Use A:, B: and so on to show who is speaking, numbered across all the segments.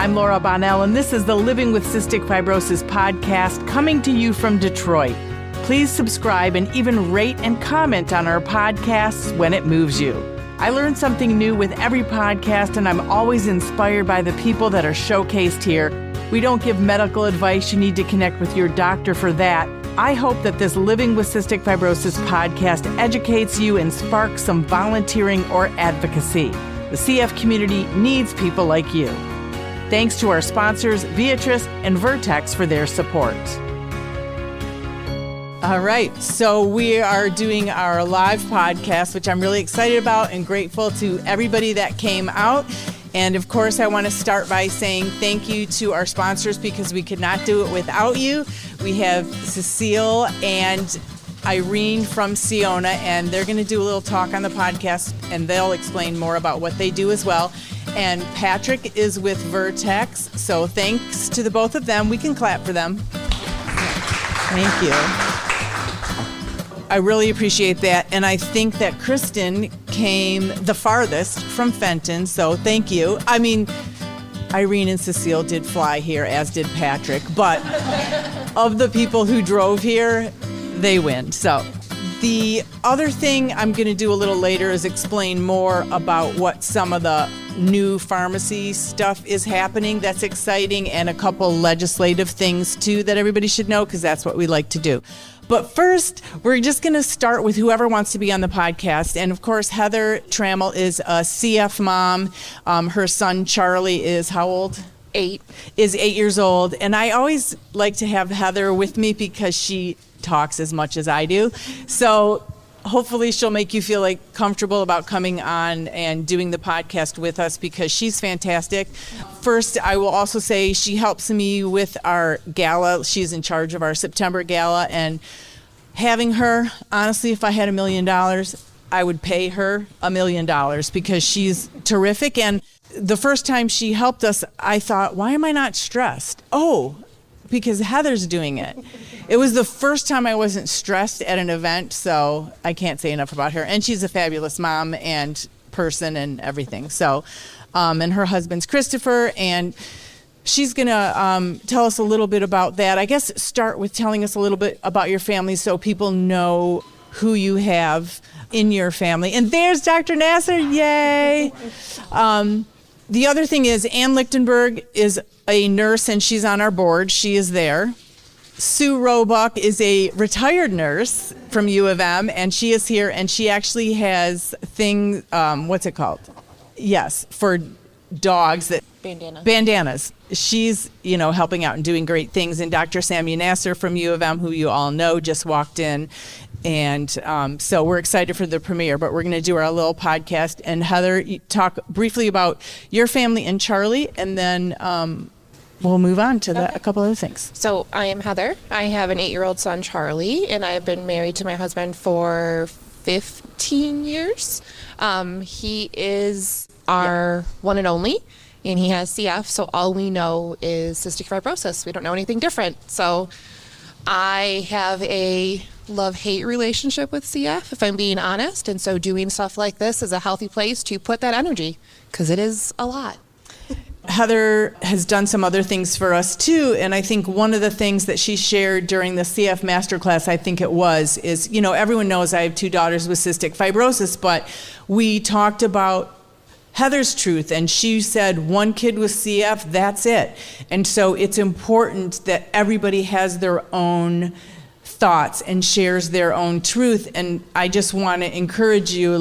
A: I'm Laura Bonnell, and this is the Living with Cystic Fibrosis podcast coming to you from Detroit. Please subscribe and even rate and comment on our podcasts when it moves you. I learn something new with every podcast, and I'm always inspired by the people that are showcased here. We don't give medical advice. You need to connect with your doctor for that. I hope that this Living with Cystic Fibrosis podcast educates you and sparks some volunteering or advocacy. The CF community needs people like you. Thanks to our sponsors, Viatris and Vertex, for their support. All right, so we are doing our live podcast, which I'm really excited about and grateful to everybody that came out. And of course, I want to start by saying thank you to our sponsors because we could not do it without you. We have Cecile and Irene from Siona, and they're going to do a little talk on the podcast, and they'll explain more about what they do as well. And Patrick is with Vertex, so thanks to the both of them. We can clap for them. Thank you. I really appreciate that, and I think that Kristen came the farthest from Fenton, so thank you. I mean, Irene and Cecile did fly here, as did Patrick, but of the people who drove here, they win. So the other thing I'm going to do a little later is explain more about what some of the new pharmacy stuff is happening that's exciting, and a couple legislative things too that everybody should know, because that's what we like to do. But first, we're just going to start with whoever wants to be on the podcast. And of course, Heather Trammell is a CF mom. Her son, Charlie, is how old?
B: 8.
A: Is 8 years old. And I always like to have Heather with me because she talks as much as I do. So hopefully she'll make you feel like comfortable about coming on and doing the podcast with us because she's fantastic. First, I will also say she helps me with our gala. She's in charge of our September gala, and having her, honestly, if I had $1 million, I would pay her $1 million because she's terrific. And the first time she helped us, I thought, why am I not stressed? Oh, because Heather's doing it. It was the first time I wasn't stressed at an event, so I can't say enough about her. And she's a fabulous mom and person and everything. So, and her husband's Christopher, and she's going to tell us a little bit about that. I guess start with telling us a little bit about your family so people know who you have in your family. And there's Dr. Nasser, yay! The other thing is Ann Lichtenberg is a nurse, and she's on our board. She is there. Sue Roebuck is a retired nurse from U of M, and she is here, and she actually has things, what's it called? Yes, for dogs that... Bandanas. She's, helping out and doing great things. And Dr. Sammy Nasser from U of M, who you all know, just walked in. And so we're excited for the premiere, but we're going to do our little podcast. And Heather, you talk briefly about your family and Charlie, and then we'll move on to a couple other things.
B: So I am Heather. I have an 8-year-old son, Charlie, and I have been married to my husband for 15 years. He is our one and only, and he has CF, so all we know is cystic fibrosis. We don't know anything different. So I have a love-hate relationship with CF, if I'm being honest, and so doing stuff like this is a healthy place to put that energy, because it is a lot.
A: Heather has done some other things for us too, and I think one of the things that she shared during the CF Masterclass, I think it was, is, everyone knows I have 2 daughters with cystic fibrosis, but we talked about Heather's truth, and she said 1 kid with CF, that's it. And so it's important that everybody has their own thoughts and shares their own truth. And I just want to encourage you,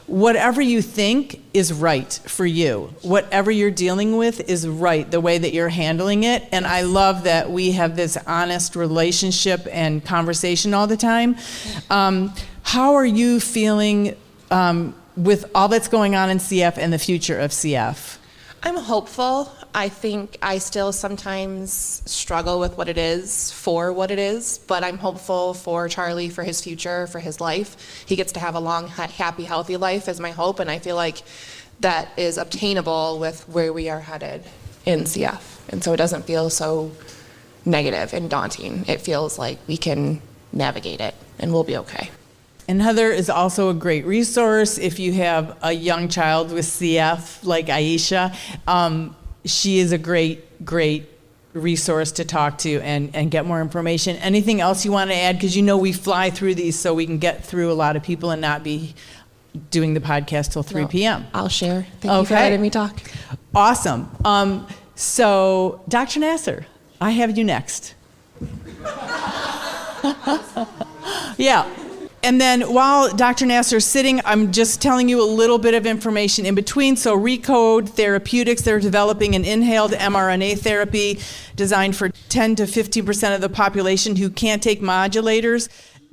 A: whatever you think is right for you. Whatever you're dealing with is right, the way that you're handling it. And I love that we have this honest relationship and conversation all the time. How are you feeling with all that's going on in CF and the future of CF?
B: I'm hopeful. I think I still sometimes struggle with what it is, but I'm hopeful for Charlie, for his future, for his life. He gets to have a long, happy, healthy life is my hope, and I feel like that is obtainable with where we are headed in CF. And so it doesn't feel so negative and daunting. It feels like we can navigate it, and we'll be okay.
A: And Heather is also a great resource if you have a young child with CF like Aisha. she is a great resource to talk to and get more information. Anything else you want to add? Because we fly through these so we can get through a lot of people and not be doing the podcast till 3 p.m.
B: I'll share. Thank you for letting me talk.
A: Awesome. So, Dr. Nasser, I have you next. Yeah. And then while Dr. Nasser is sitting, I'm just telling you a little bit of information in between. So Recode Therapeutics, they're developing an inhaled mRNA therapy designed for 10 to 15% of the population who can't take modulators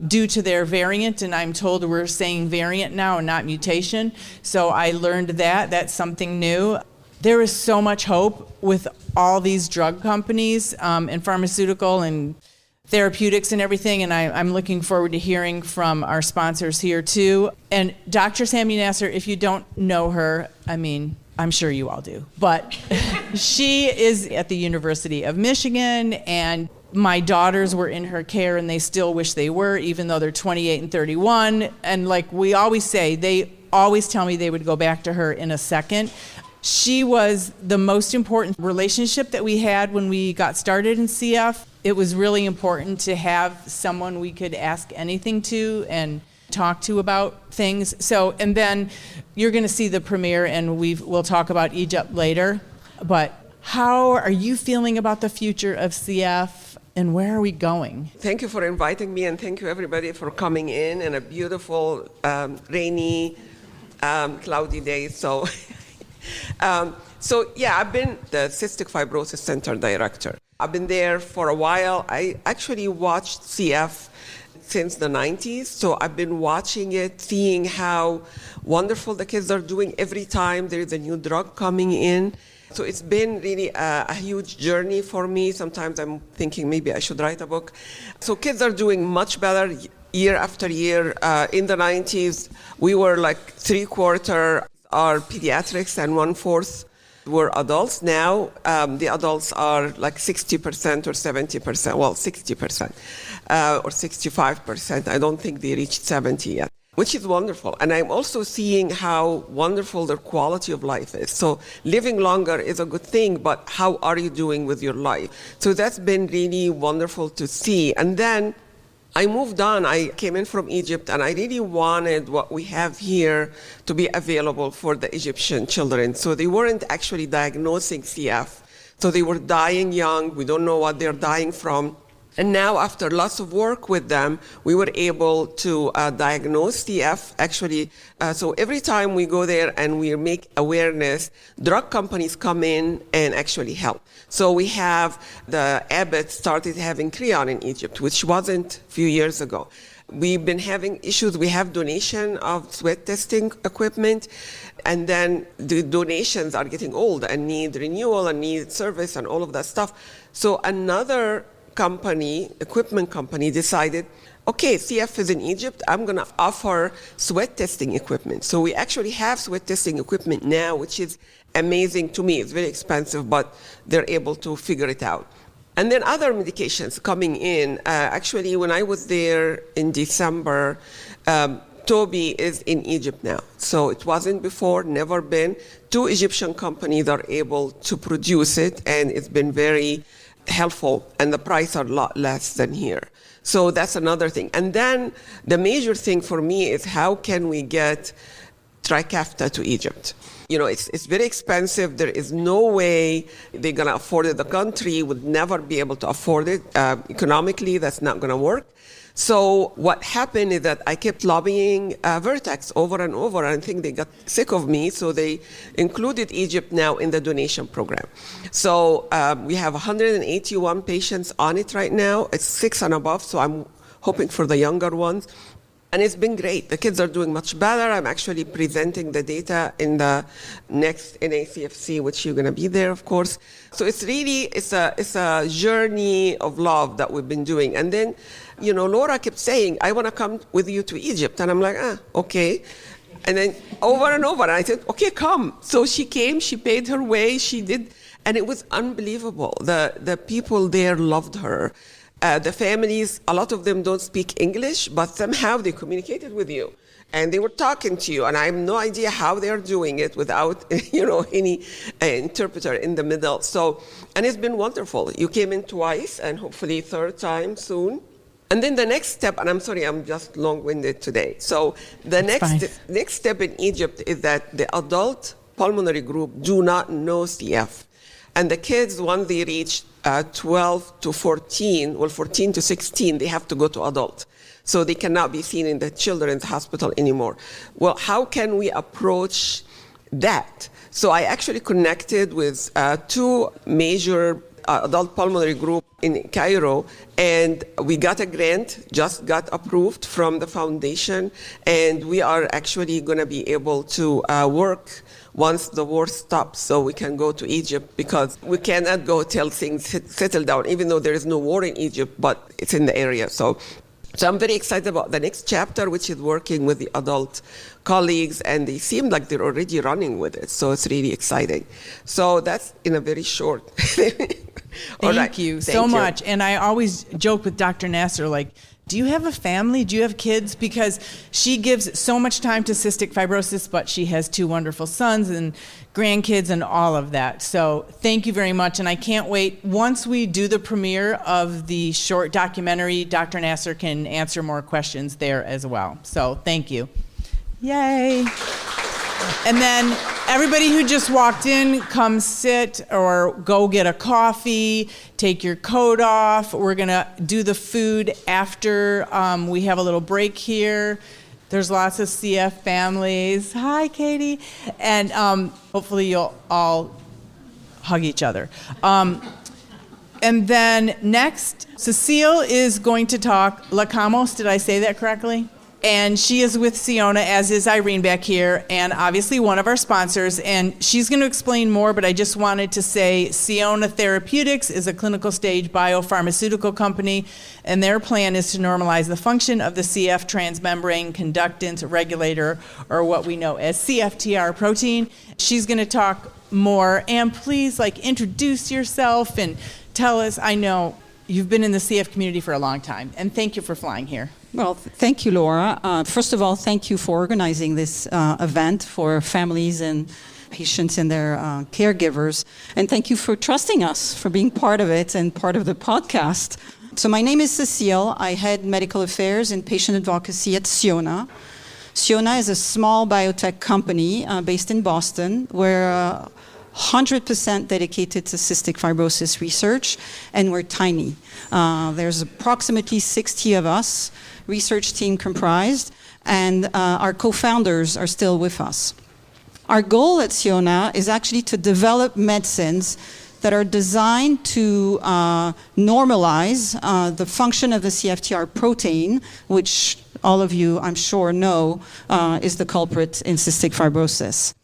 A: due to their variant. And I'm told we're saying variant now and not mutation. So I learned that. That's something new. There is so much hope with all these drug companies and pharmaceutical and therapeutics and everything, and I'm looking forward to hearing from our sponsors here too. And Dr. Sammy Nasser, if you don't know her, I'm sure you all do, but she is at the University of Michigan, and my daughters were in her care, and they still wish they were, even though they're 28 and 31. And like we always say, they always tell me they would go back to her in a second. She was the most important relationship that we had when we got started in CF. It was really important to have someone we could ask anything to and talk to about things. So, and then you're going to see the premiere, and we'll talk about Egypt later. But how are you feeling about the future of CF, and where are we going?
C: Thank you for inviting me, and thank you everybody for coming in a beautiful, rainy, cloudy day. So, I've been the Cystic Fibrosis Center Director. I've been there for a while. I actually watched CF since the 90s, so I've been watching it, seeing how wonderful the kids are doing every time there is a new drug coming in. So it's been really a huge journey for me. Sometimes I'm thinking maybe I should write a book. So kids are doing much better year after year. In the 90s, we were like 3/4 are pediatrics and 1/4 were adults. Now the adults are like 60% or 70%, well, 60% or 65%. I don't think they reached 70 yet, which is wonderful. And I'm also seeing how wonderful their quality of life is. So living longer is a good thing, but how are you doing with your life? So that's been really wonderful to see. And then I moved on. I came in from Egypt, and I really wanted what we have here to be available for the Egyptian children. So they weren't actually diagnosing CF. So they were dying young. We don't know what they're dying from. And now, after lots of work with them, we were able to diagnose CF. Actually, so every time we go there and we make awareness, drug companies come in and actually help. So we have the Abbott started having Creon in Egypt, which wasn't a few years ago. We've been having issues. We have donation of sweat testing equipment, and then the donations are getting old and need renewal and need service and all of that stuff. So another equipment company decided, okay, CF is in Egypt, I'm going to offer sweat testing equipment. So we actually have sweat testing equipment now, which is amazing to me. It's very expensive, but they're able to figure it out. And then other medications coming in. Actually, when I was there in December, Toby is in Egypt now. So it wasn't before, never been. 2 Egyptian companies are able to produce it, and it's been very helpful, and the price are a lot less than here. So that's another thing. And then the major thing for me is how can we get Trikafta to Egypt? It's very expensive. There is no way they're going to afford it. The country would never be able to afford it. Economically, that's not going to work. So what happened is that I kept lobbying Vertex over and over, and I think they got sick of me, so they included Egypt now in the donation program. So we have 181 patients on it right now. It's 6 and above, so I'm hoping for the younger ones. And it's been great. The kids are doing much better. I'm actually presenting the data in the next NACFC, which you're going to be there, of course. So it's a journey of love that we've been doing. And then, Laura kept saying, I want to come with you to Egypt. And I'm like, okay. And then over and over, and I said, okay, come. So she came, she paid her way, she did. And it was unbelievable. The people there loved her. The families, a lot of them don't speak English, but somehow they communicated with you. and they were talking to you, and I have no idea how they're doing it without, any interpreter in the middle. So, and it's been wonderful. You came in twice, and hopefully third time soon. And then the next step, and I'm sorry, I'm just long-winded today. So the next step in Egypt is that the adult pulmonary group do not know CF. And the kids, once they reach 12 to 14, 14 to 16, they have to go to adult. So they cannot be seen in the children's hospital anymore. Well, how can we approach that? So I actually connected with two major adult pulmonary group in Cairo, and we got a grant, just got approved from the foundation, and we are actually going to be able to work once the war stops, so we can go to Egypt, because we cannot go till things settle down, even though there is no war in Egypt, but it's in the area. So I'm very excited about the next chapter, which is working with the adult colleagues, and they seem like they're already running with it. So it's really exciting. So that's in a very short.
A: Thank you so much. And I always joke with Dr. Nasser, like, do you have a family? Do you have kids? Because she gives so much time to cystic fibrosis, but she has two wonderful sons and grandkids and all of that. So thank you very much. And I can't wait. Once we do the premiere of the short documentary, Dr. Nasser can answer more questions there as well. So thank you. Yay. And then everybody who just walked in, come sit or go get a coffee, take your coat off. We're going to do the food after we have a little break here. There's lots of CF families. Hi, Katie. And hopefully you'll all hug each other. And then next, Cecile is going to talk Lacamos. Did I say that correctly? And she is with Sionna, as is Irene back here, and obviously one of our sponsors. And she's going to explain more, but I just wanted to say Sionna Therapeutics is a clinical stage biopharmaceutical company, and their plan is to normalize the function of the CF transmembrane conductance regulator, or what we know as CFTR protein. She's going to talk more, and please, introduce yourself and tell us. I know you've been in the CF community for a long time, and thank you for flying here.
D: Well, thank you, Laura. First of all, thank you for organizing this event for families and patients and their caregivers. And thank you for trusting us, for being part of it and part of the podcast. So my name is Cecile. I head medical affairs and patient advocacy at Sionna. Sionna is a small biotech company based in Boston. We're 100% dedicated to cystic fibrosis research, and we're tiny. There's approximately 60 of us, research team comprised, and our co-founders are still with us. Our goal at Sionna is actually to develop medicines that are designed to normalize the function of the CFTR protein, which all of you, I'm sure, know is the culprit in cystic fibrosis.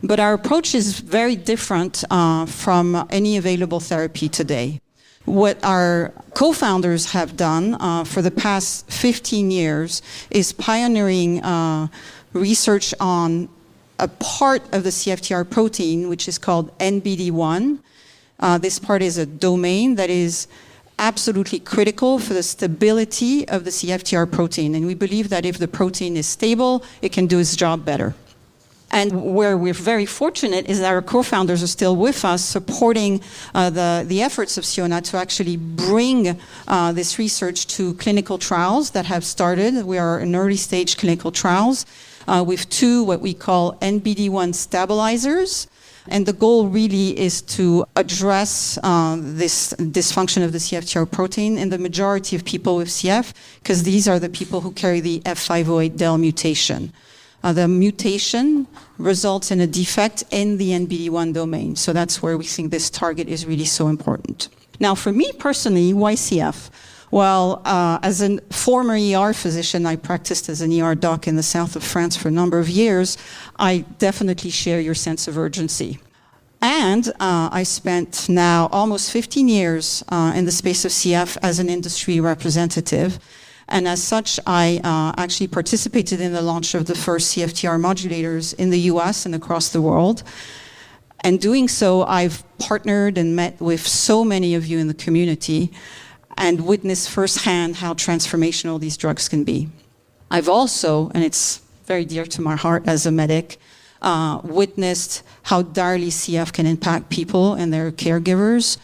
D: But our approach is very different from any available therapy today. What our co-founders have done for the past 15 years is pioneering research on a part of the CFTR protein, which is called NBD1. This part is a domain that is absolutely critical for the stability of the CFTR protein. And we believe that if the protein is stable, it can do its job better. And where we're very fortunate is that our co-founders are still with us, supporting the efforts of Sionna to actually bring this research to clinical trials that have started. We are in early stage clinical trials with two what we call NBD1 stabilizers. And the goal really is to address this dysfunction of the CFTR protein in the majority of people with CF, because these are the people who carry the F508del mutation. The mutation results in a defect in the NBD1 domain. So that's where we think this target is really so important. Now, for me personally, why CF? Well, as a former ER physician, I practiced as an ER doc in the south of France for a number of years. I definitely share your sense of urgency. And I spent now almost 15 years in the space of CF as an industry representative. And as such, I actually participated in the launch of the first CFTR modulators in the US and across the world. And doing so, I've partnered and met with so many of you in the community and witnessed firsthand how transformational these drugs can be. I've also, and it's very dear to my heart as a medic, witnessed how direly CF can impact people and their caregivers.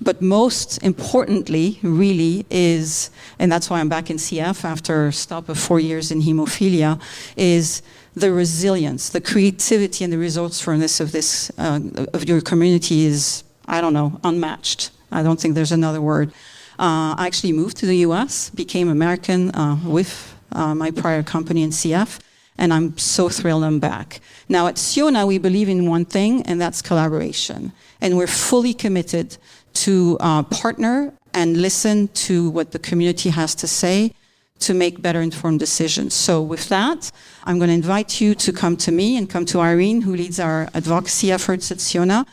D: But most importantly, really, is, and that's why I'm back in CF after a stop of 4 years in hemophilia, is the resilience, the creativity, and the resourcefulness of this of your community is, I don't know, unmatched. I don't think there's another word. I actually moved to the U.S., became American with my prior company in CF, and I'm so thrilled I'm back. Now at Sionna, we believe in one thing, and that's collaboration. And we're fully committed to partner and listen to what the community has to say to make better informed decisions. So with that, I'm going to invite you to come to me and come to Irene, who leads our advocacy efforts at Sionna,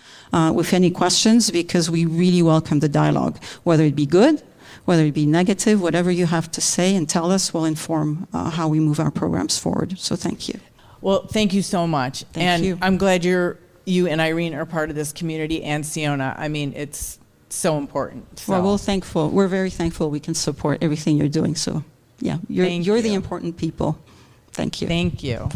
D: with any questions, because we really welcome the dialogue, whether it be good, whether it be negative, whatever you have to say and tell us will inform how we move our programs forward. So thank you.
A: Well, thank you so much.
D: Thank you.
A: I'm glad you and Irene are part of this community and Sionna. I mean, it's so important. So.
D: Well, we're very thankful we can support everything you're doing. So yeah, you're the important people. Thank you.
A: Thank you.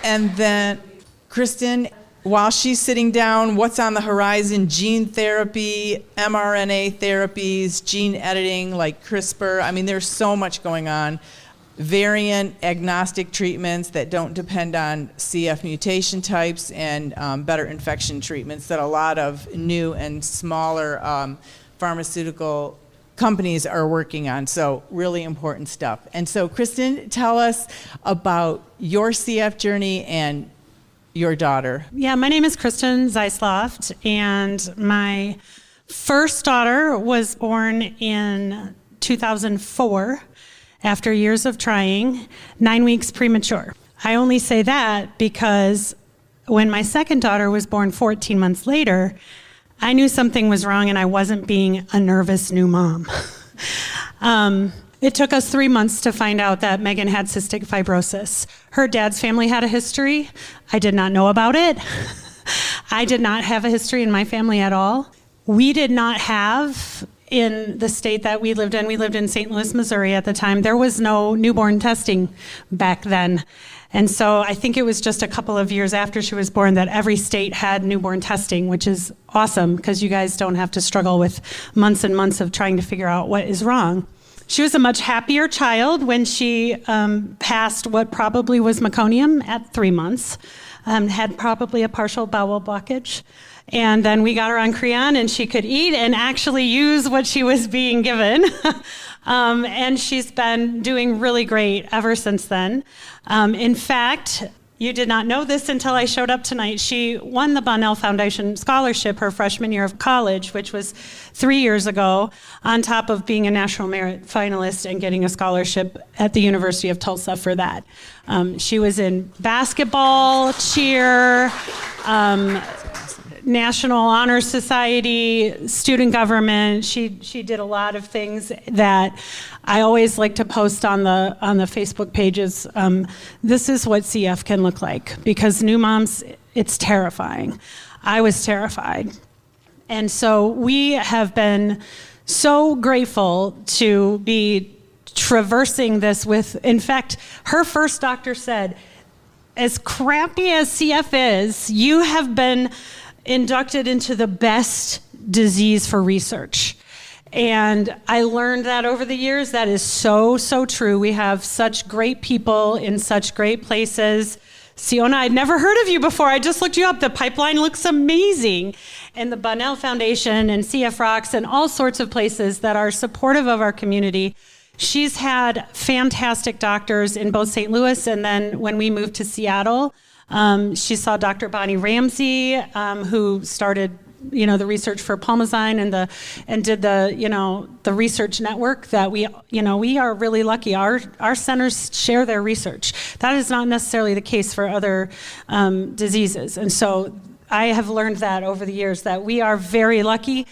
A: And then, Kristen, while she's sitting down, what's on the horizon? Gene therapy, mRNA therapies, gene editing like CRISPR. I mean, there's so much going on. Variant agnostic treatments that don't depend on CF mutation types, and better infection treatments that a lot of new and smaller pharmaceutical companies are working on. So really important stuff. And so Kristen, tell us about your CF journey and your daughter.
E: Yeah, my name is Kristen Zeisloft, and my first daughter was born in 2004 after years of trying, 9 weeks premature. I only say that because when my second daughter was born 14 months later, I knew something was wrong and I wasn't being a nervous new mom. It took us 3 months to find out that Megan had cystic fibrosis. Her dad's family had a history. I did not know about it. I did not have a history in my family at all. We did not have, in the state that we lived in St. Louis, Missouri at the time, there was no newborn testing back then. And so I think it was just a couple of years after she was born that every state had newborn testing, which is awesome because you guys don't have to struggle with months and months of trying to figure out what is wrong. She was a much happier child when she passed what probably was meconium at 3 months, had probably a partial bowel blockage. And then we got her on Creon and she could eat and actually use what she was being given. And she's been doing really great ever since then. In fact, you did not know this until I showed up tonight. She won the Bonnell Foundation Scholarship her freshman year of college, which was 3 years ago, on top of being a National Merit finalist and getting a scholarship at the University of Tulsa for that. She was in basketball, cheer, National Honor Society, student government. She did a lot of things that I always like to post on the Facebook pages. This is what CF can look like, because new moms, it's terrifying. I was terrified. And so we have been so grateful to be traversing this with, in fact, her first doctor said, as crappy as CF is, you have been inducted into the best disease for research. And I learned that over the years. That is so, so true. We have such great people in such great places. Sionna, I'd never heard of you before. I just looked you up. The pipeline looks amazing. And the Bonnell Foundation and CF Rocks and all sorts of places that are supportive of our community. She's had fantastic doctors in both St. Louis, and then when we moved to Seattle, she saw Dr. Bonnie Ramsey, who started, the research for Pulmozyme and did the research network that we are really lucky. Our centers share their research. That is not necessarily the case for other diseases. And so I have learned that over the years that we are very lucky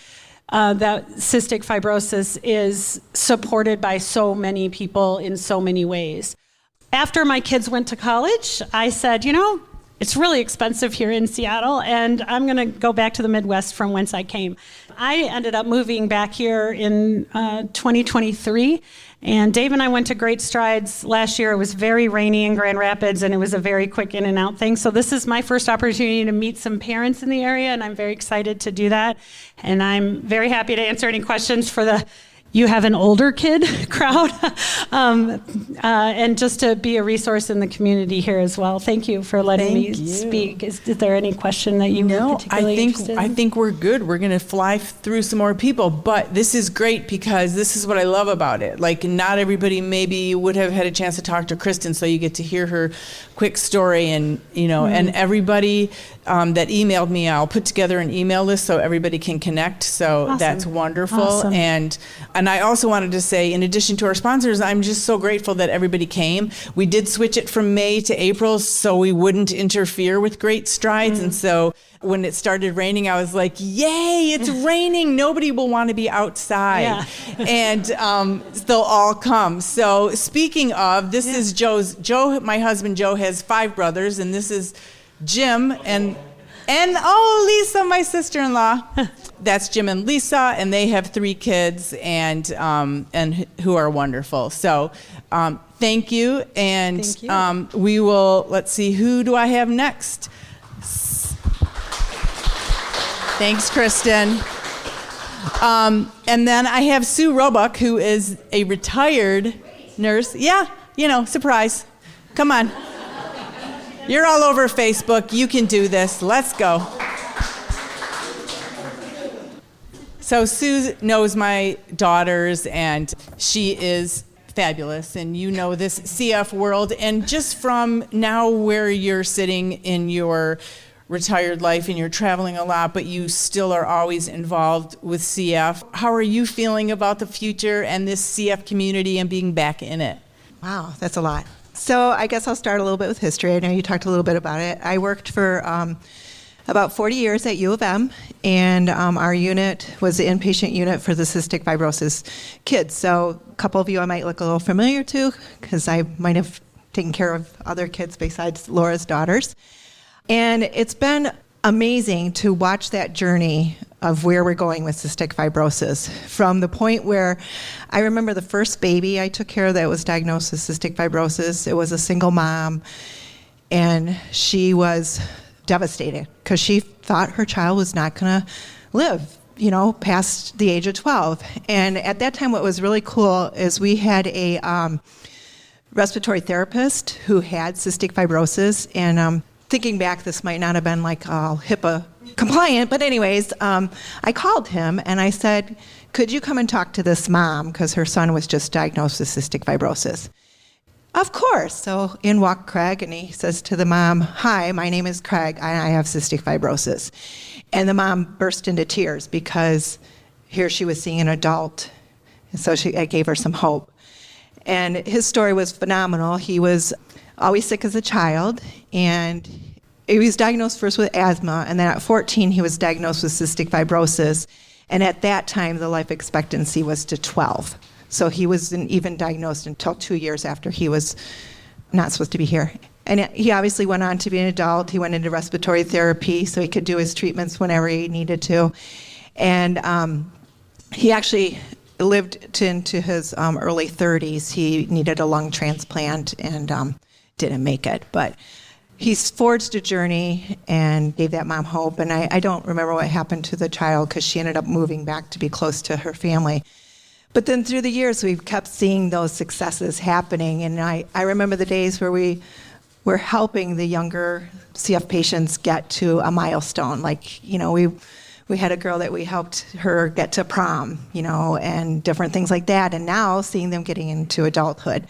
E: that cystic fibrosis is supported by so many people in so many ways. After my kids went to college, I said, it's really expensive here in Seattle, and I'm going to go back to the Midwest from whence I came. I ended up moving back here in 2023, and Dave and I went to Great Strides last year. It was very rainy in Grand Rapids, and it was a very quick in and out thing. So this is my first opportunity to meet some parents in the area, and I'm very excited to do that. And I'm very happy to answer any questions for the you have an older kid crowd, and just to be a resource in the community here as well. Thank you for letting me speak. Is there any question that you were particularly interested in?
A: I think we're good. We're going to fly through some more people, but this is great because this is what I love about it. Like, not everybody maybe would have had a chance to talk to Kristen, so you get to hear her quick story, and and everybody that emailed me, I'll put together an email list so everybody can connect. So
E: Awesome.
A: that's wonderful.
E: Awesome.
A: And I also wanted to say, in addition to our sponsors, I'm just so grateful that everybody came. We did switch it from May to April so we wouldn't interfere with Great Strides. And so when it started raining, I was like, yay, it's raining. Nobody will want to be outside.
E: Yeah.
A: And they'll all come. So speaking of, this is Joe, my husband Joe has 5 brothers, and this is Jim and Lisa, my sister-in-law. That's Jim and Lisa, and they have 3 kids, and who are wonderful. So thank you, and
E: Thank you.
A: We will. Let's see, who do I have next? Thanks, Kristen. And then I have Sue Roebuck, who is a retired nurse. Yeah, surprise. Come on. You're all over Facebook. You can do this. Let's go. So Sue knows my daughters, and she is fabulous. And you know this CF world. And just from now where you're sitting in your retired life and you're traveling a lot, but you still are always involved with CF, how are you feeling about the future and this CF community and being back in it?
F: Wow, that's a lot. So I guess I'll start a little bit with history. I know you talked a little bit about it. I worked for about 40 years at U of M, and our unit was the inpatient unit for the cystic fibrosis kids. So a couple of you I might look a little familiar to, because I might have taken care of other kids besides Laura's daughters. And it's been amazing to watch that journey of where we're going with cystic fibrosis, from the point where I remember the first baby I took care of that was diagnosed with cystic fibrosis. It was a single mom, and she was devastated because she thought her child was not going to live, past the age of 12. And at that time, what was really cool is we had a respiratory therapist who had cystic fibrosis, and thinking back, this might not have been like HIPAA compliant, but anyways, I called him and I said, could you come and talk to this mom, because her son was just diagnosed with cystic fibrosis? Of course. So in walked Craig, and he says to the mom, hi, my name is Craig, and I have cystic fibrosis. And the mom burst into tears because here she was seeing an adult, and so I gave her some hope. And his story was phenomenal. He was always sick as a child, and he was diagnosed first with asthma, and then at 14 he was diagnosed with cystic fibrosis, and at that time the life expectancy was to 12. So he wasn't even diagnosed until 2 years after he was not supposed to be here. And he obviously went on to be an adult. He went into respiratory therapy so he could do his treatments whenever he needed to. And he actually lived into his early 30s. He needed a lung transplant and didn't make it. But he's forged a journey and gave that mom hope. And I don't remember what happened to the child because she ended up moving back to be close to her family. But then through the years, we've kept seeing those successes happening. And I remember the days where we were helping the younger CF patients get to a milestone. Like, we had a girl that we helped her get to prom, and different things like that. And now seeing them getting into adulthood.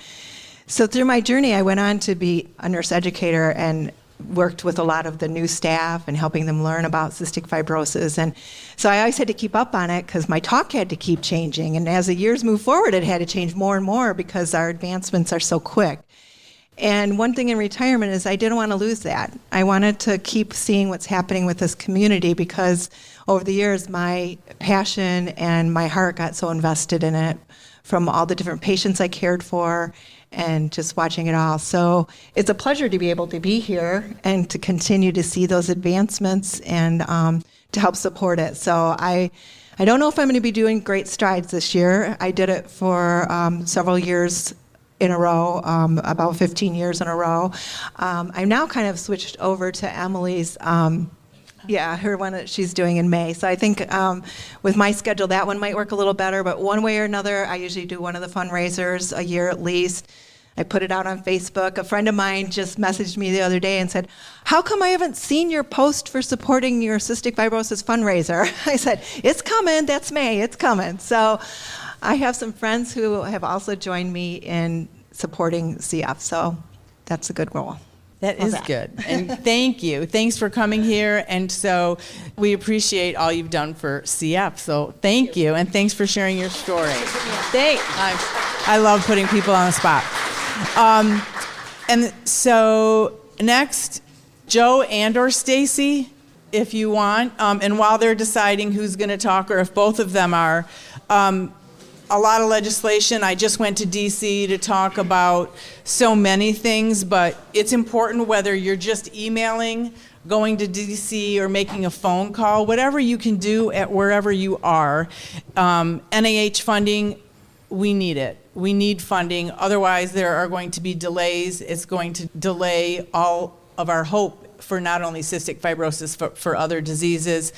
F: So through my journey, I went on to be a nurse educator and worked with a lot of the new staff and helping them learn about cystic fibrosis. And so I always had to keep up on it because my talk had to keep changing. And as the years moved forward, it had to change more and more because our advancements are so quick. And one thing in retirement is I didn't want to lose that. I wanted to keep seeing what's happening with this community because over the years, my passion and my heart got so invested in it, from all the different patients I cared for and just watching it all. So it's a pleasure to be able to be here and to continue to see those advancements and to help support it. So I don't know if I'm going to be doing great strides this year. I did it for several years in a row, about 15 years in a row. I'm now kind of switched over to Emily's, her one that she's doing in May. So I think with my schedule, that one might work a little better, but one way or another, I usually do one of the fundraisers a year at least. I put it out on Facebook. A friend of mine just messaged me the other day and said, how come I haven't seen your post for supporting your cystic fibrosis fundraiser? I said, it's coming, that's May, it's coming. So I have some friends who have also joined me in supporting CF, so that's a good role.
A: That is good. And thank you. Thanks for coming here. And so we appreciate all you've done for CF. So thank you. And thanks for sharing your story. I love putting people on the spot. And so next, Joe and or Stacy, if you want. And while they're deciding who's going to talk or if both of them are, a lot of legislation. I just went to DC to talk about so many things, but it's important whether you're just emailing, going to DC, or making a phone call, whatever you can do at wherever you are. NIH funding, we need it. We need funding. Otherwise, there are going to be delays. It's going to delay all of our hope for not only cystic fibrosis, but for other diseases.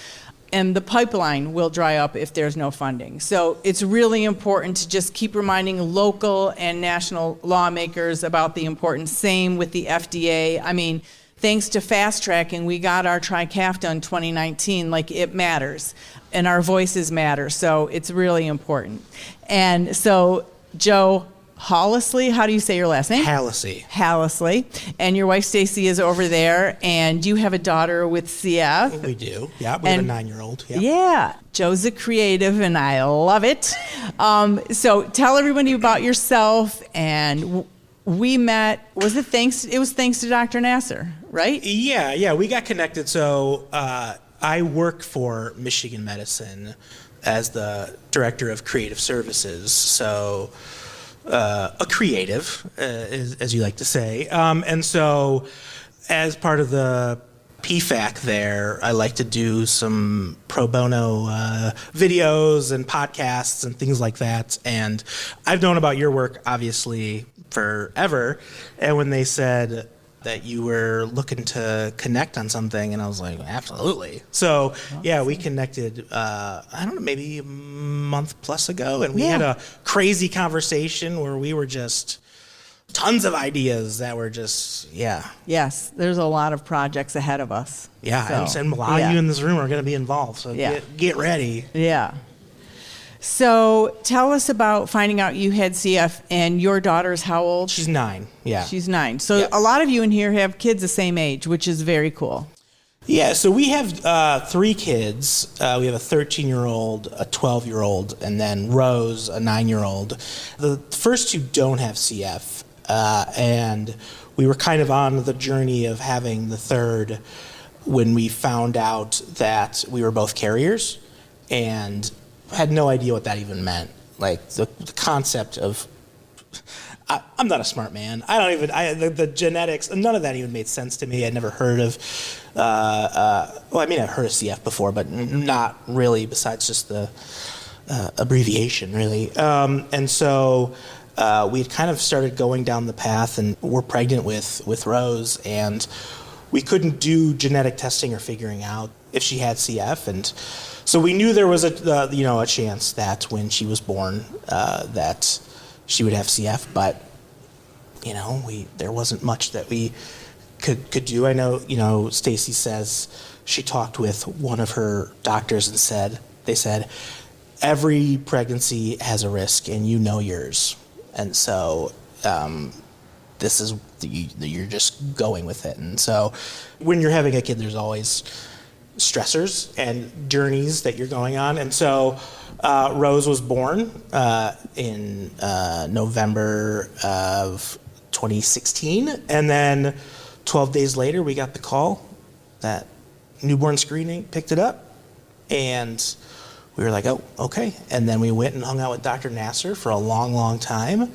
A: And the pipeline will dry up if there's no funding. So it's really important to just keep reminding local and national lawmakers about the importance. Same with the FDA. I mean, thanks to fast tracking, we got our TRICAFTA in 2019. Like, it matters, and our voices matter. So it's really important. And so, Joe Hallisey, how do you say your last name? Hallisey. And your wife Stacy is over there, and you have a daughter with CF.
G: We do. Yeah, we have a 9-year-old. Yeah.
A: Yeah. Joe's a creative, and I love it. So tell everybody about yourself. And we met. Was it thanks? It was thanks to Dr. Nasser, right?
G: Yeah. We got connected. So I work for Michigan Medicine as the director of creative services. So. A creative, as you like to say. And so as part of the PFAC there, I like to do some pro bono videos and podcasts and things like that. And I've known about your work, obviously, forever. And when they said that you were looking to connect on something, and I was like, absolutely. So yeah, we connected, I don't know, maybe a month plus ago, and we had a crazy conversation where we were just tons of ideas that were just,
A: Yes, there's a lot of projects ahead of us.
G: Yeah,
A: So,
G: and a lot of you in this room are going to be involved, so get ready.
A: Yeah. So tell us about finding out you had CF, and your daughter's how old?
G: She's 9, yeah.
A: She's 9. So a lot of you in here have kids the same age, which is very cool.
G: Yeah, so we have 3 kids. We have a 13-year-old, a 12-year-old, and then Rose, a 9-year-old. The first 2 don't have CF, and we were kind of on the journey of having the third when we found out that we were both carriers, and had no idea what that even meant. Like the concept of, I'm not a smart man. I don't even, the genetics, none of that even made sense to me. I'd never heard of, I've heard of CF before, but not really besides just the abbreviation, really. And so we had kind of started going down the path, and we're pregnant with Rose, and we couldn't do genetic testing or figuring out if she had CF, and so we knew there was a chance that when she was born that she would have CF, but there wasn't much that we could do. I know Stacy says she talked with one of her doctors and they said every pregnancy has a risk and yours, and so this is you're just going with it. And so when you're having a kid, there's always stressors and journeys that you're going on. And so Rose was born in November of 2016. And then 12 days later, we got the call that newborn screening picked it up. And we were like, oh, okay. And then we went and hung out with Dr. Nasser for a long, long time.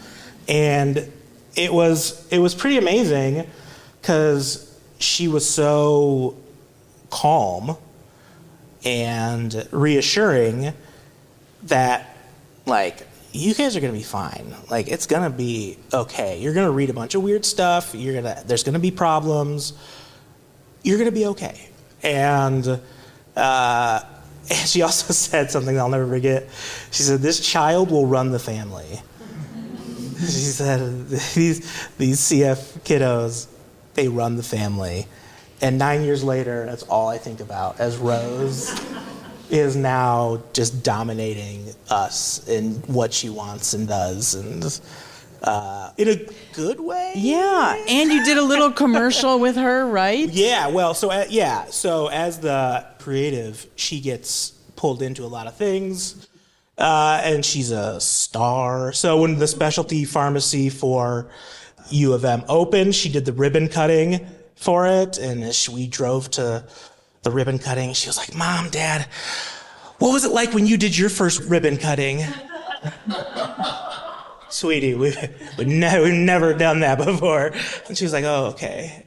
G: And it was pretty amazing because she was so calm and reassuring that, like, you guys are gonna be fine. Like, it's gonna be okay. You're gonna read a bunch of weird stuff. There's gonna be problems. You're gonna be okay. And she also said something I'll never forget. She said, "This child will run the family." She said, "These CF kiddos, they run the family." And 9 years later, that's all I think about, as Rose is now just dominating us in what she wants and does, and in a good way.
A: Yeah, and you did a little commercial with her, right?
G: Yeah, well, so as the creative, she gets pulled into a lot of things, and she's a star. So when the specialty pharmacy for U of M opened, she did the ribbon cutting for it, and as we drove to the ribbon cutting, she was like, "Mom, Dad, what was it like when you did your first ribbon cutting?" Sweetie, we've never done that before. And she was like, "Oh, okay."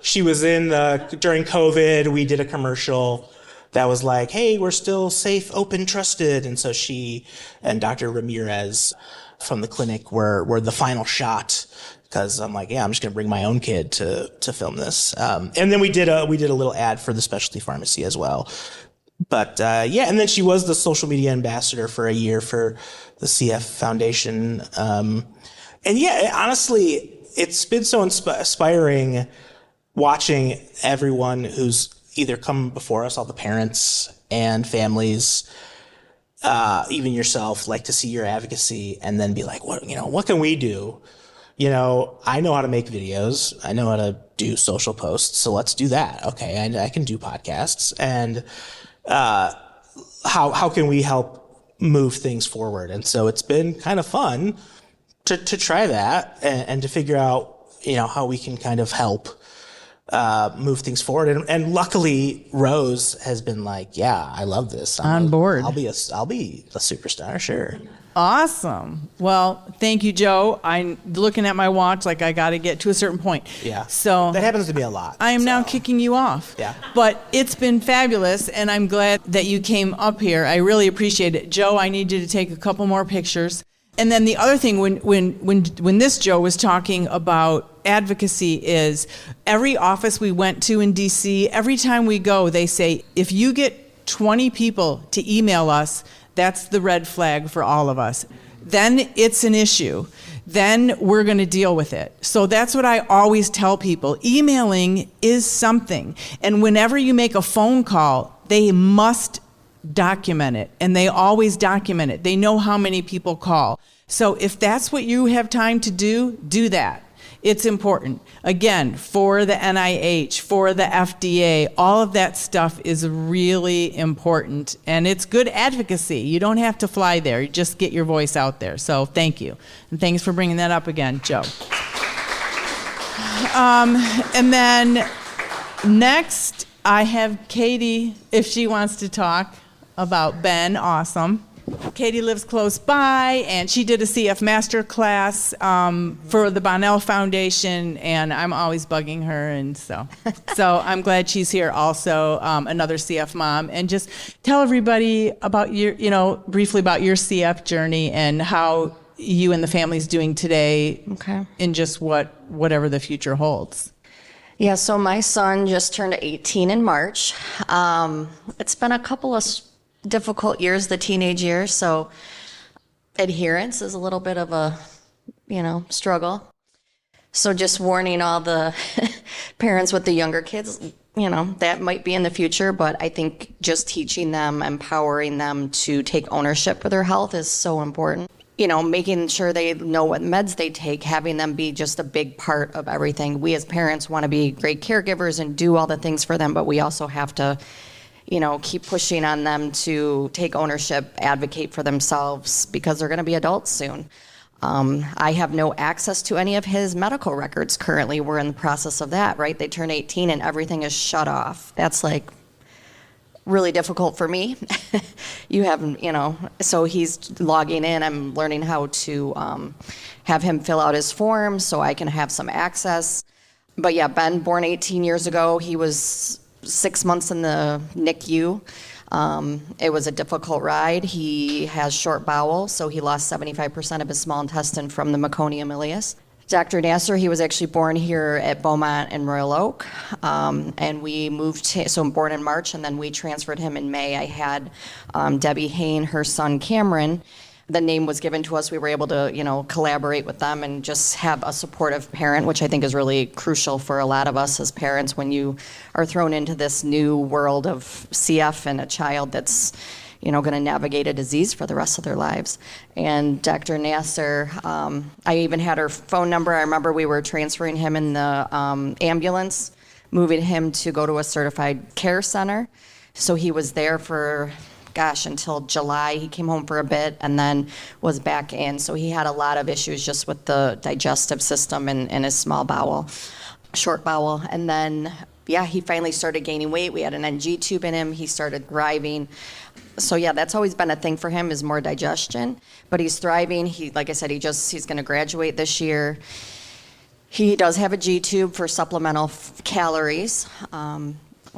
G: She was during COVID, we did a commercial that was like, "Hey, we're still safe, open, trusted." And so she and Dr. Ramirez from the clinic were the final shot, because I'm like, yeah, I'm just gonna bring my own kid to film this. And then we did a little ad for the specialty pharmacy as well. But and then she was the social media ambassador for a year for the CF Foundation. And honestly, it's been so inspiring watching everyone who's either come before us, all the parents and families, even yourself, like to see your advocacy and then be like, what can we do? I know how to make videos. I know how to do social posts. So let's do that. Okay. I can do podcasts. And how can we help move things forward? And so it's been kind of fun to try that and to figure out, how we can kind of help move things forward. And luckily Rose has been like, yeah, I love this.
A: On board.
G: I'll be a superstar. Sure.
A: Awesome. Well, thank you, Joe. I'm looking at my watch like I got to get to a certain point.
G: Yeah.
A: So
G: that happens to me a lot.
A: I am now kicking you off.
G: Yeah.
A: But it's been fabulous, and I'm glad that you came up here. I really appreciate it. Joe, I need you to take a couple more pictures. And then the other thing, when this Joe was talking about advocacy, is every office we went to in DC, every time we go, they say, if you get 20 people to email us, that's the red flag for all of us. Then it's an issue. Then we're going to deal with it. So that's what I always tell people. Emailing is something. And whenever you make a phone call, they must document it. And they always document it. They know how many people call. So if that's what you have time to do that. It's important. Again, for the NIH, for the FDA, all of that stuff is really important. And it's good advocacy. You don't have to fly there. You just get your voice out there. So thank you. And thanks for bringing that up again, Joe. And then next, I have Katie, if she wants to talk about Ben. Awesome. Katie lives close by, and she did a CF master class for the Bonnell Foundation, and I'm always bugging her, and so I'm glad she's here also, another CF mom. And just tell everybody about briefly about your CF journey and how you and the family's doing today.
H: Okay.
A: In just whatever the future holds.
H: Yeah, so my son just turned 18 in March. It's been a couple of difficult years, the teenage years, so adherence is a little bit of a, struggle. So just warning all the parents with the younger kids, that might be in the future, but I think just teaching them, empowering them to take ownership for their health is so important. Making sure they know what meds they take, having them be just a big part of everything. We as parents want to be great caregivers and do all the things for them, but we also have to keep pushing on them to take ownership, advocate for themselves, because they're going to be adults soon. I have no access to any of his medical records currently. We're in the process of that, right? They turn 18 and everything is shut off. That's like really difficult for me. You have, so he's logging in. I'm learning how to have him fill out his forms so I can have some access. But yeah, Ben, born 18 years ago, he was 6 months in the NICU. It was a difficult ride. He has short bowel, so he lost 75% of his small intestine from the meconium ileus. Dr. Nasser, he was actually born here at Beaumont and Royal Oak, and we moved, so born in March, and then we transferred him in May. I had Debbie Hain, her son Cameron. The name was given to us. We were able to, collaborate with them and just have a supportive parent, which I think is really crucial for a lot of us as parents when you are thrown into this new world of CF and a child that's, going to navigate a disease for the rest of their lives. And Dr. Nasser, I even had her phone number. I remember we were transferring him in the ambulance, moving him to go to a certified care center. So he was there for until July. He came home for a bit and then was back in. So he had a lot of issues just with the digestive system and his small bowel, short bowel. And then, he finally started gaining weight. We had an NG tube in him. He started thriving. So that's always been a thing for him, is more digestion. But he's thriving. Like I said, he's going to graduate this year. He does have a G tube for supplemental calories.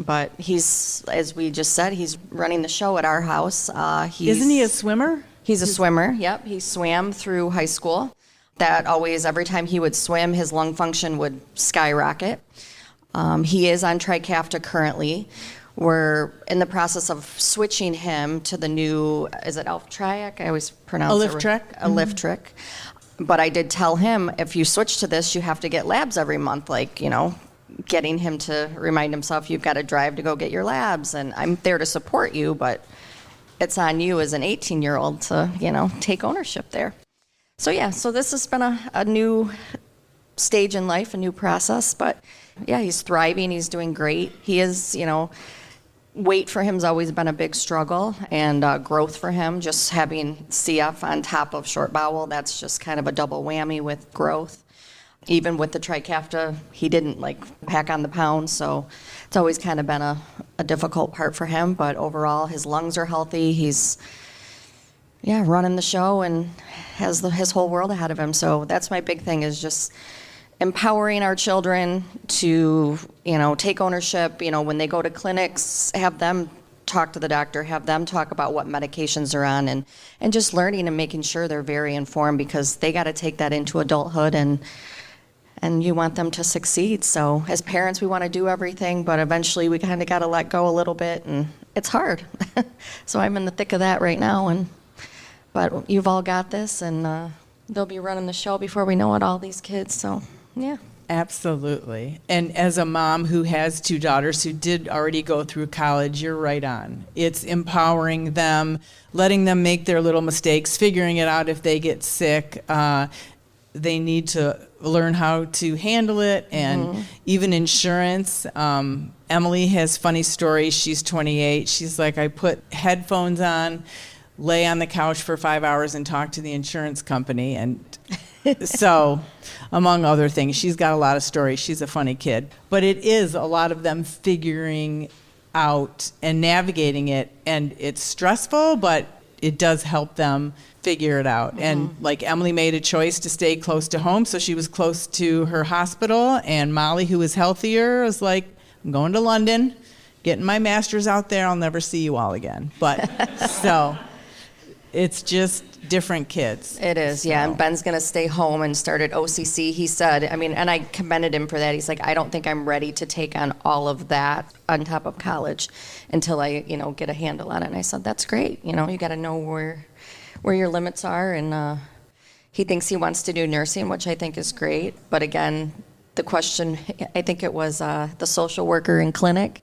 H: But he's, as we just said, he's running the show at our house.
A: Isn't he a swimmer?
H: He's a swimmer, yep. He swam through high school. That always, every time he would swim, his lung function would skyrocket. He is on Trikafta currently. We're in the process of switching him to the new, is it Alyftrek? I always pronounce it. Alyftrek. But I did tell him, if you switch to this, you have to get labs every month, getting him to remind himself you've got to drive to go get your labs, and I'm there to support you, but it's on you as an 18-year-old to, take ownership there. So this has been a new stage in life, a new process, but he's thriving, he's doing great. He is, weight for him has always been a big struggle, and growth for him, just having CF on top of short bowel, that's just kind of a double whammy with growth. Even with the Trikafta, he didn't pack on the pounds, so it's always kind of been a difficult part for him. But overall, his lungs are healthy. He's running the show and has his whole world ahead of him. So that's my big thing, is just empowering our children to take ownership. When they go to clinics, have them talk to the doctor, have them talk about what medications they're on, and just learning and making sure they're very informed, because they got to take that into adulthood, and you want them to succeed. So as parents, we want to do everything, but eventually we kind of got to let go a little bit, and it's hard. So I'm in the thick of that right now, but you've all got this, and they'll be running the show before we know it, all these kids. So
A: Absolutely. And as a mom who has two daughters who did already go through college, you're right on. It's empowering them, letting them make their little mistakes, figuring it out if they get sick. They need to learn how to handle it, and even insurance. Emily has funny stories. She's 28. She's like, I put headphones on, lay on the couch for 5 hours and talk to the insurance company. And so, among other things, she's got a lot of stories. She's a funny kid. But it is a lot of them figuring out and navigating it. And it's stressful, but it does help them figure it out. And like Emily made a choice to stay close to home, so she was close to her hospital. And Molly, who was healthier, was like, I'm going to London, getting my master's out there. I'll never see you all again. But so it's just different kids.
H: It is, yeah. And Ben's going to stay home and start at OCC. He said, and I commended him for that. He's like, I don't think I'm ready to take on all of that on top of college until I, get a handle on it. And I said, that's great. You got to know where your limits are. And he thinks he wants to do nursing, which I think is great. But again, the question, I think it was the social worker in clinic,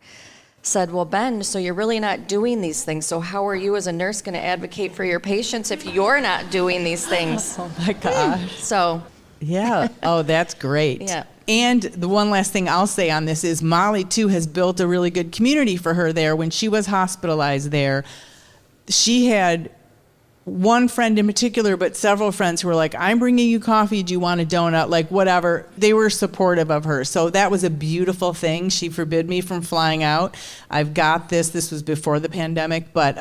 H: said, well, Ben, so you're really not doing these things. So how are you as a nurse going to advocate for your patients if you're not doing these things?
A: Oh, my gosh.
H: So.
A: Yeah. Oh, that's great.
H: Yeah.
A: And the one last thing I'll say on this is Molly, too, has built a really good community for her there. When she was hospitalized there, she had one friend in particular, but several friends who were like, I'm bringing you coffee. Do you want a donut? Like, whatever. They were supportive of her. So that was a beautiful thing. She forbid me from flying out. I've got this. This was before the pandemic. But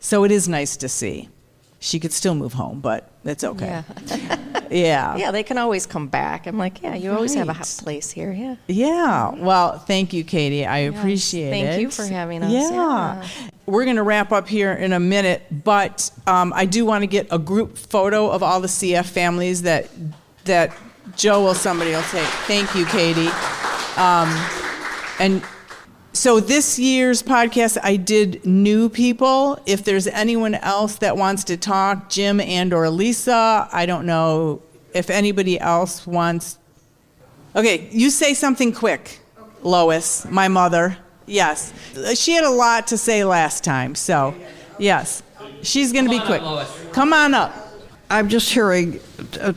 A: so it is nice to see. She could still move home, but it's okay. Yeah.
H: Yeah, they can always come back. I'm like, yeah, you always have a
A: Right.
H: hot place here. Yeah.
A: Yeah. Well, thank you, Katie. I appreciate it.
H: Thank you for having us.
A: Yeah. We're going to wrap up here in a minute, but I do want to get a group photo of all the CF families that Joe or somebody will take. Thank you, Katie. And so this year's podcast, I did new people. If there's anyone else that wants to talk, Jim and or Lisa, I don't know if anybody else wants. Okay, you say something quick, Lois, my mother. Yes, she had a lot to say last time, so yes, she's going to be quick. Come on up.
I: I'm just hearing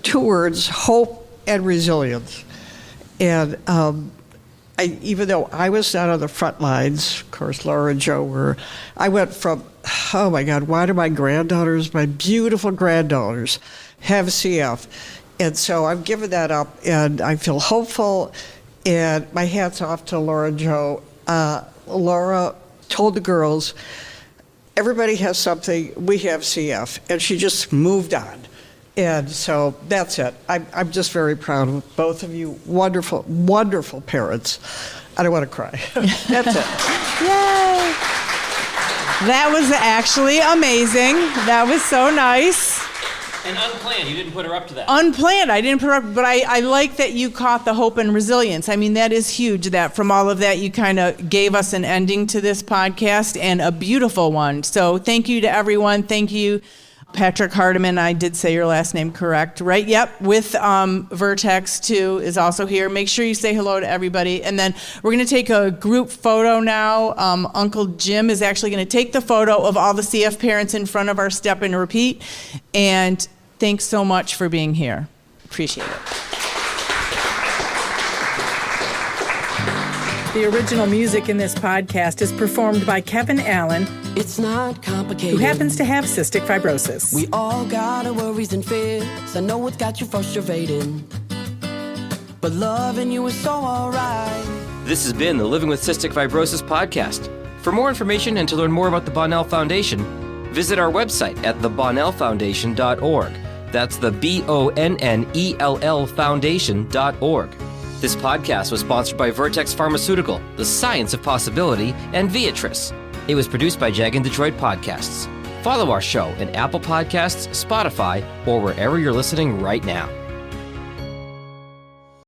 I: two words, hope and resilience. And even though I was not on the front lines, of course, Laura and Joe were, I went from, oh my God, why do my granddaughters, my beautiful granddaughters, have CF? And so I've given that up, and I feel hopeful, and my hat's off to Laura and Joe. Laura told the girls, everybody has something, we have CF, and she just moved on. And so that's it. I'm just very proud of both of you. Wonderful, wonderful parents. I don't want to cry. That's it.
A: Yay! That was actually amazing. That was so nice.
J: And unplanned, you didn't put her up to that.
A: Unplanned, I didn't put her up, but I like that you caught the hope and resilience. I mean, that is huge, that from all of that, you kind of gave us an ending to this podcast, and a beautiful one. So thank you to everyone. Thank you, Patrick Hardiman. I did say your last name correct, right? Yep, with Vertex too is also here. Make sure you say hello to everybody. And then we're going to take a group photo now. Uncle Jim is actually going to take the photo of all the CF parents in front of our Step and Repeat. And thanks so much for being here. Appreciate it. The original music in this podcast is performed by Kevin Allen,
K: It's not complicated.
A: who happens to have cystic fibrosis.
K: We all got our worries and fears. I know it's got you frustrating, but loving you is so alright.
J: This has been the Living with Cystic Fibrosis podcast. For more information and to learn more about the Bonnell Foundation, visit our website at thebonnellfoundation.org. That's the BONNELL Foundation.org. This podcast was sponsored by Vertex Pharmaceutical, The Science of Possibility, and Viatris. It was produced by Jag and Detroit Podcasts. Follow our show in Apple Podcasts, Spotify, or wherever you're listening right now.